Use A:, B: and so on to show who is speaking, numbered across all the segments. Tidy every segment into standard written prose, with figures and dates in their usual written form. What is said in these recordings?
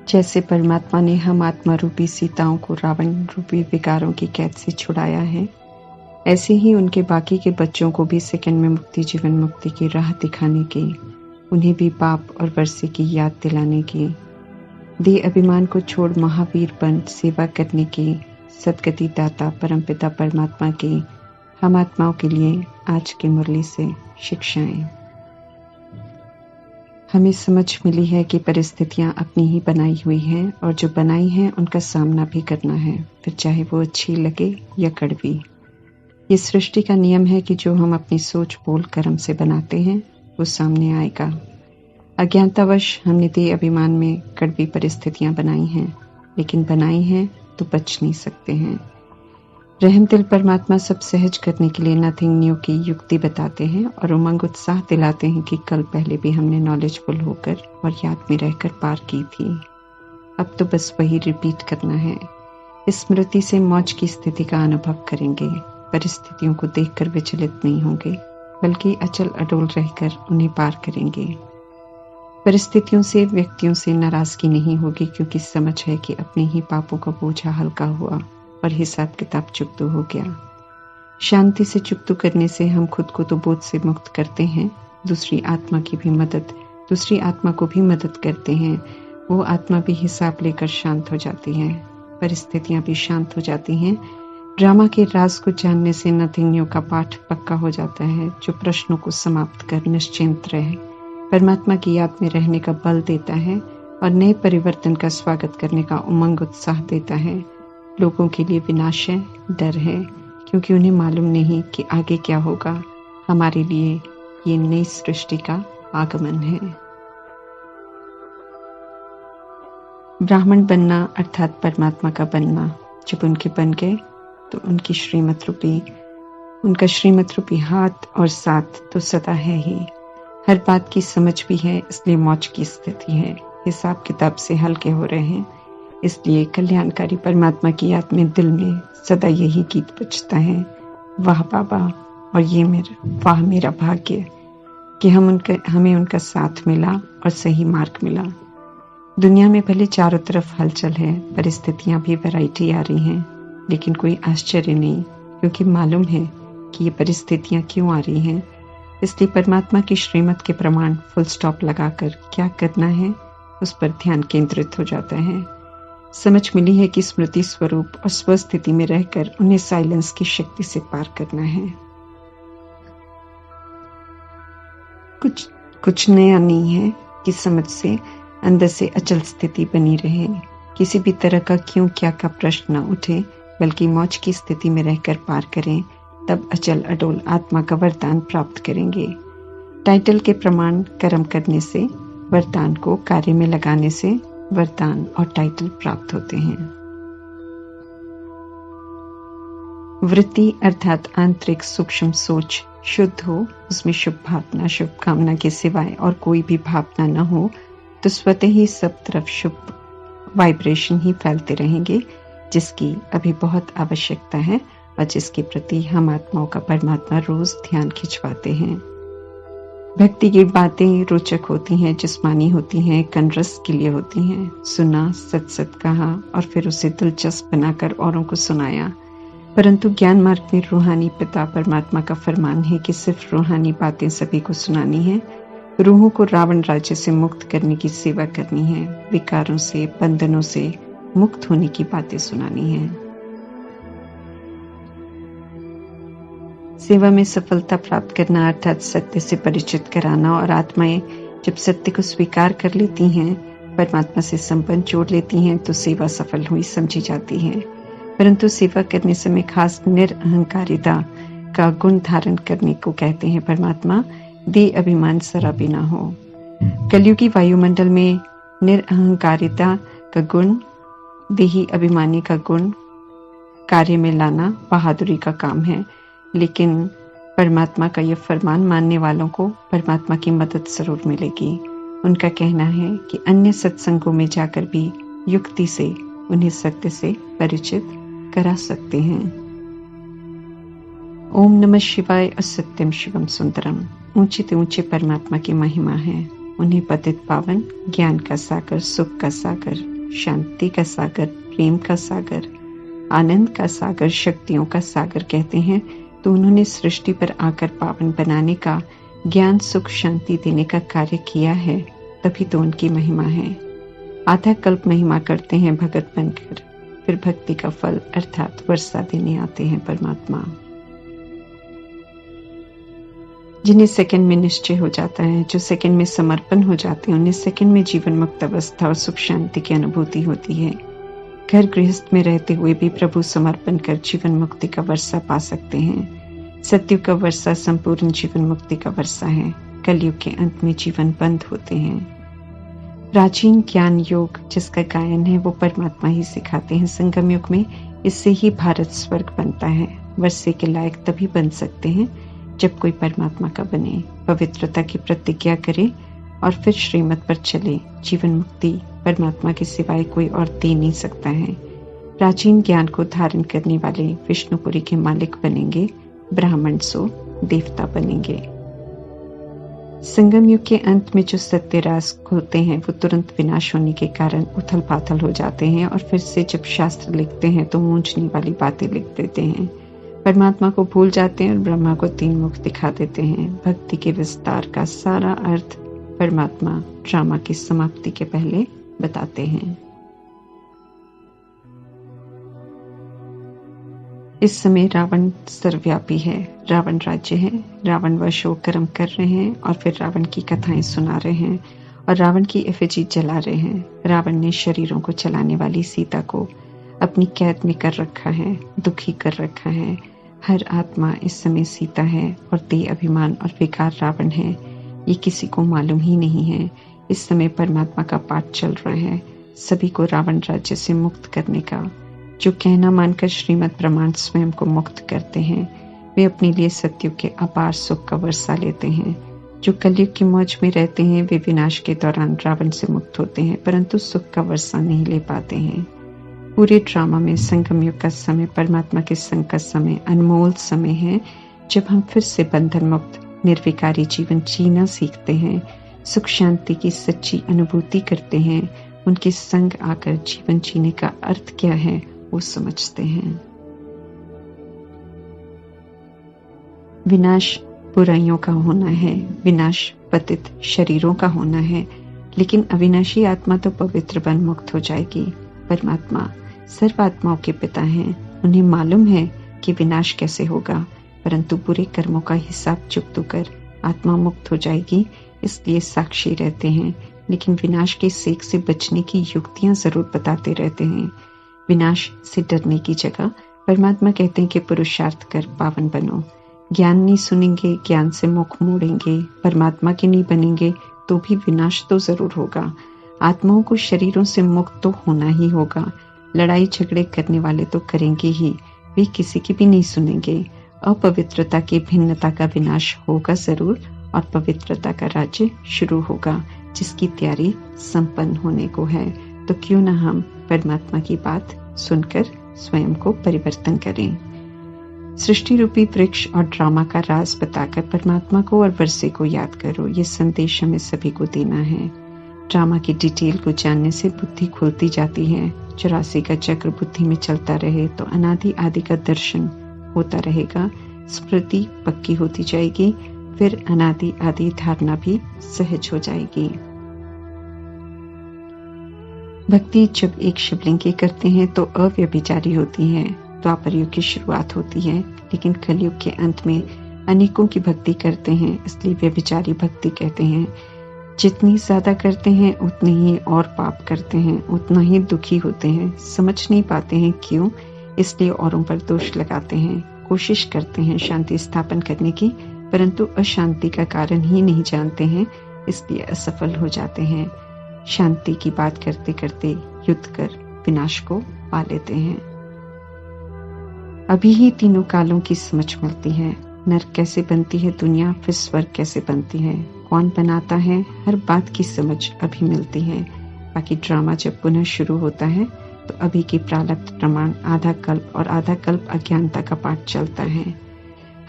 A: जैसे परमात्मा ने हम आत्मा रूपी सीताओं को रावण रूपी विकारों की कैद से छुड़ाया है, ऐसे ही उनके बाकी के बच्चों को भी सेकंड में मुक्ति जीवन मुक्ति की राह दिखाने की, उन्हें भी पाप और वर्षे की याद दिलाने की, देह अभिमान को छोड़ महावीर बन सेवा करने की सदगति दाता परमपिता परमात्मा की हम आत्माओं के लिए आज की मुरली से शिक्षाएं। हमें समझ मिली है कि परिस्थितियां अपनी ही बनाई हुई हैं और जो बनाई हैं उनका सामना भी करना है, फिर चाहे वो अच्छी लगे या कड़वी। ये सृष्टि का नियम है कि जो हम अपनी सोच बोल कर्म से बनाते हैं वो सामने आएगा। अज्ञानतावश हमने देह अभिमान में कड़वी परिस्थितियां बनाई हैं, लेकिन बनाई हैं तो बच नहीं सकते हैं। रहम दिल परमात्मा सब सहज करने के लिए नथिंग न्यू की युक्ति बताते हैं और उमंग उत्साह दिलाते हैं कि कल पहले भी हमने नॉलेजफुल होकर और याद में रहकर पार की थी, अब तो बस वही रिपीट करना है। स्मृति से मौज की स्थिति का अनुभव करेंगे, परिस्थितियों को देखकर विचलित नहीं होंगे, बल्कि अचल अडोल रहकर उन्हें पार करेंगे। परिस्थितियों से व्यक्तियों से नाराजगी नहीं होगी, क्योंकि समझ है कि अपने ही पापों का बोझा हल्का हुआ और हिसाब किताब चुकतो हो गया। शांति से चुकतो करने से हम खुद को तो बोझ से मुक्त करते हैं, दूसरी आत्मा को भी मदद करते हैं। वो आत्मा भी हिसाब लेकर शांत हो जाती है, परिस्थितियां भी शांत हो जाती हैं। ड्रामा के राज को जानने से नथिंग न्यू का पाठ पक्का हो जाता है, जो प्रश्नों को समाप्त कर निश्चिंत रहे परमात्मा की याद में रहने का बल देता है और नए परिवर्तन का स्वागत करने का उमंग उत्साह देता है। लोगों के लिए विनाश है, डर है, क्योंकि उन्हें मालूम नहीं कि आगे क्या होगा। हमारे लिए ये नई सृष्टि का आगमन है। ब्राह्मण बनना अर्थात परमात्मा का बनना। जब उनके बन गए तो उनका श्रीमत रूपी हाथ और साथ तो सदा है ही। हर बात की समझ भी है, इसलिए मौज की स्थिति है। हिसाब किताब से हल्के हो रहे हैं, इसलिए कल्याणकारी परमात्मा की याद में दिल में सदा यही गीत बजता है, वाह बाबा और ये वाह मेरा भाग्य कि हमें उनका साथ मिला और सही मार्ग मिला। दुनिया में भले चारों तरफ हलचल है, परिस्थितियां भी वैरायटी आ रही हैं, लेकिन कोई आश्चर्य नहीं, क्योंकि मालूम है कि ये परिस्थितियां क्यों आ रही हैं। इसलिए परमात्मा की श्रीमत के प्रमाण फुल स्टॉप लगाकर क्या करना है उस पर ध्यान केंद्रित हो जाता है। समझ मिली है कि स्मृति स्वरूप और स्वस्थिति में रहकर उन्हें साइलेंस की शक्ति से पार करना है। कुछ नया नहीं है कि समझ से अंदर से अचल स्थिति बनी रहे, किसी भी तरह का क्यों क्या का प्रश्न न उठे, बल्कि मौज की स्थिति में रहकर पार करें, तब अचल अडोल आत्मा का वरदान प्राप्त करेंगे। टाइटल के प्रमाण कर्म करने से, वरदान को कार्य में लगाने से वरदान और टाइटल प्राप्त होते हैं। वृत्ति अर्थात आंतरिक सूक्ष्म सोच शुद्ध हो, उसमें शुभ भावना शुभ कामना के सिवाय और कोई भी भावना न हो, तो स्वतः ही सब तरफ शुभ वाइब्रेशन ही फैलते रहेंगे, जिसकी अभी बहुत आवश्यकता है और जिसके प्रति हम आत्माओं का परमात्मा रोज ध्यान खिंचवाते हैं। भक्ति की बातें रोचक होती हैं, जिस्मानी होती हैं, कनरस के लिए होती हैं। सुना, सच कहा और फिर उसे दिलचस्प बनाकर औरों को सुनाया। परंतु ज्ञान मार्ग में रूहानी पिता परमात्मा का फरमान है कि सिर्फ रूहानी बातें सभी को सुनानी है। रूहों को रावण राज्य से मुक्त करने की सेवा करनी है, विकारों से बंधनों से मुक्त होने की बातें सुनानी है। सेवा में सफलता प्राप्त करना अर्थात सत्य से परिचित कराना, और आत्माएं जब सत्य को स्वीकार कर लेती हैं, परमात्मा से संबंध जोड़ लेती हैं, तो सेवा सफल हुई समझी जाती है। परंतु सेवा करने समय खास निरअहंकारिता का गुण धारण करने को कहते हैं परमात्मा। देह अभिमान जरा भी ना हो। कलयुगी वायुमंडल में निरअहंकारिता का गुण, देही अभिमानी का गुण कार्य में लाना बहादुरी का काम है, लेकिन परमात्मा का यह फरमान मानने वालों को परमात्मा की मदद जरूर मिलेगी। उनका कहना है कि अन्य सत्संगों में जाकर भी युक्ति से उन्हें सत्य से परिचित करा सकते हैं। ओम नमः शिवाय और सत्यम शिवम सुंदरम। ऊंचे से ऊंचे परमात्मा की महिमा है। उन्हें पतित पावन, ज्ञान का सागर, सुख का सागर, शांति का सागर, प्रेम का सागर, आनंद का सागर, शक्तियों का सागर कहते हैं, तो उन्होंने सृष्टि पर आकर पावन बनाने का, ज्ञान सुख शांति देने का कार्य किया है, तभी तो उनकी महिमा है। आधा कल्प महिमा करते हैं भगत बनकर, फिर भक्ति का फल अर्थात वर्षा देने आते हैं परमात्मा। जिन्हें सेकंड में निश्चय हो जाता है, जो सेकंड में समर्पण हो जाते हैं, उन्हें सेकंड में जीवन मुक्त अवस्था और सुख शांति की अनुभूति होती है। घर गृहस्थ में रहते हुए भी प्रभु समर्पण कर जीवन मुक्ति का वर्षा पा सकते हैं। सतयुग का वर्षा संपूर्ण जीवन मुक्ति का वर्षा है। कलयुग के अंत में जीवन बंद होते हैं। प्राचीन ज्ञान योग जिसका गायन है वो परमात्मा ही सिखाते हैं। संगम युग में इससे ही भारत स्वर्ग बनता है। वर्षे के लायक तभी बन सकते हैं जब कोई परमात्मा का बने, पवित्रता की प्रतिज्ञा करे और फिर श्रीमत पर चले। जीवन मुक्ति परमात्मा के सिवाय कोई और दे नहीं सकता है। प्राचीन ज्ञान को धारण करने वाले विष्णुपुरी के मालिक बनेंगे, ब्राह्मण सो देवता बनेंगे। संगम युग के अंत में जो सत्य रास होते हैं वो तुरंत विनाश होने के कारण उथल पाथल हो जाते हैं और फिर से जब शास्त्र लिखते हैं तो मूंझने वाली बातें लिख देते हैं। परमात्मा को भूल जाते हैं और ब्रह्मा को तीन मुख दिखा देते हैं। भक्ति के विस्तार का सारा अर्थ परमात्मा ड्रामा की समाप्ति के पहले बताते हैं। इस समय रावण सर्वव्यापी है, रावण राज्य है। रावण व शोक कर्म कर रहे हैं और फिर रावण की कथाएं सुना रहे हैं और रावण की एफिजी जला रहे हैं। रावण ने शरीरों को चलाने वाली सीता को अपनी कैद में कर रखा है, दुखी कर रखा है। हर आत्मा इस समय सीता है और देह अभिमान और विकार रावण है। ये किसी को मालूम ही नहीं है। इस समय परमात्मा का पाठ चल रहा है, सभी को रावण राज्य से मुक्त करने का। जो कहना मानकर श्रीमद् प्रमाण स्वयं को मुक्त करते हैं, वे अपने लिए सतयुग के अपार सुख का वर्षा लेते हैं। जो कलयुग की मौज में रहते हैं, वे विनाश के दौरान रावण से मुक्त होते हैं, परंतु सुख का वर्षा नहीं ले पाते हैं। पूरे ड्रामा में संगम युग का समय परमात्मा के संग का समय अनमोल समय है, जब हम फिर से बंधन मुक्त निर्विकारी जीवन जीना सीखते हैं, सुख शांति की सच्ची अनुभूति करते हैं। उनके संग आकर जीवन जीने का अर्थ क्या है वो समझते हैं। विनाश बुराइयों का होना है, विनाश पतित शरीरों का होना है, लेकिन अविनाशी आत्मा तो पवित्र बन मुक्त हो जाएगी। परमात्मा सर्व आत्माओं के पिता हैं, उन्हें मालूम है कि विनाश कैसे होगा, परंतु बुरे कर्मों का हिसाब चुकता कर आत्मा मुक्त हो जाएगी, इसलिए साक्षी रहते हैं, लेकिन विनाश के सेक से बचने की युक्तियां जरूर बताते रहते हैं। विनाश से डरने की जगह परमात्मा कहते हैं कि पुरुषार्थ कर पावन बनो। ज्ञान नहीं सुनेंगे, ज्ञान से मुख मोड़ेंगे, परमात्मा के नहीं बनेंगे तो भी विनाश तो जरूर होगा। आत्माओं को शरीरों से मुक्त तो होना ही होगा। लड़ाई झगड़े करने वाले तो करेंगे ही, वे किसी की भी नहीं सुनेंगे। अपवित्रता की भिन्नता का विनाश होगा जरूर और पवित्रता का राज्य शुरू होगा, जिसकी तैयारी संपन्न होने को है। तो क्यों ना हम परमात्मा की बात सुनकर स्वयं को परिवर्तन करें। सृष्टि रूपी वृक्ष और ड्रामा का राज बताकर परमात्मा को और वर्षे को याद करो। ये संदेश हमें सभी को देना है। ड्रामा की डिटेल को जानने से बुद्धि खुलती जाती है। 84 का चक्र बुद्धि में चलता रहे तो अनादि आदि का दर्शन होता रहेगा, स्मृति पक्की होती जाएगी, फिर अनादि आदि धारणा भी सहज हो जाएगी। भक्ति जब एक शिवलिंग की करते हैं तो अव्यभिचारी होती है। द्वापर युग की शुरुआत होती है, लेकिन कलयुग के अंत में अनेकों की भक्ति करते हैं, इसलिए व्यभिचारी भक्ति कहते हैं। जितनी ज्यादा करते हैं उतने ही और पाप करते हैं, उतना ही दुखी होते हैं। समझ नहीं पाते हैं क्यों, इसलिए औरों पर दोष लगाते हैं। कोशिश करते हैं शांति स्थापन करने की, परंतु अशांति का कारण ही नहीं जानते हैं, इसलिए असफल हो जाते हैं। शांति की बात करते करते युद्ध कर विनाश को पा लेते हैं। अभी ही तीनों कालों की समझ मिलती है। नरक कैसे बनती है दुनिया, फिर स्वर्ग कैसे बनती है, कौन बनाता है, हर बात की समझ अभी मिलती है। बाकी ड्रामा जब पुनः शुरू होता है तो अभी की प्रारब्ध प्रमाण आधा कल्प और आधा कल्प अज्ञानता का पाठ चलता है।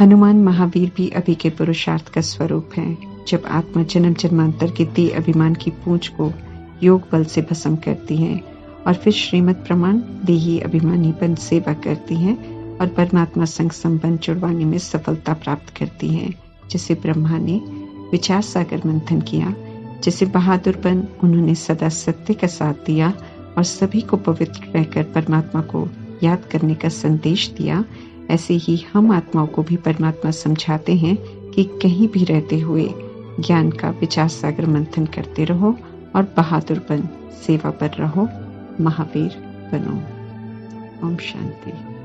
A: हनुमान महावीर भी अभी के पुरुषार्थ का स्वरूप है। जब आत्मा जन्म जन्मांतर के देह अभिमान की पूंछ को योग बल से भस्म करती है और फिर श्रीमद् प्रमाण देही अभिमानीपन सेवा करती हैं और परमात्मा संग संबंध जुड़वाने में सफलता प्राप्त करती हैं। जैसे ब्रह्मा ने विचार सागर मंथन किया, जैसे बहादुरपन उन्होंने सदा सत्य का साथ दिया और सभी को पवित्र रहकर परमात्मा को याद करने का संदेश दिया, ऐसे ही हम आत्माओं को भी परमात्मा समझाते हैं कि कहीं भी रहते हुए ज्ञान का विचार सागर मंथन करते रहो और बहादुर बन सेवा पर रहो, महावीर बनो। ओम शांति।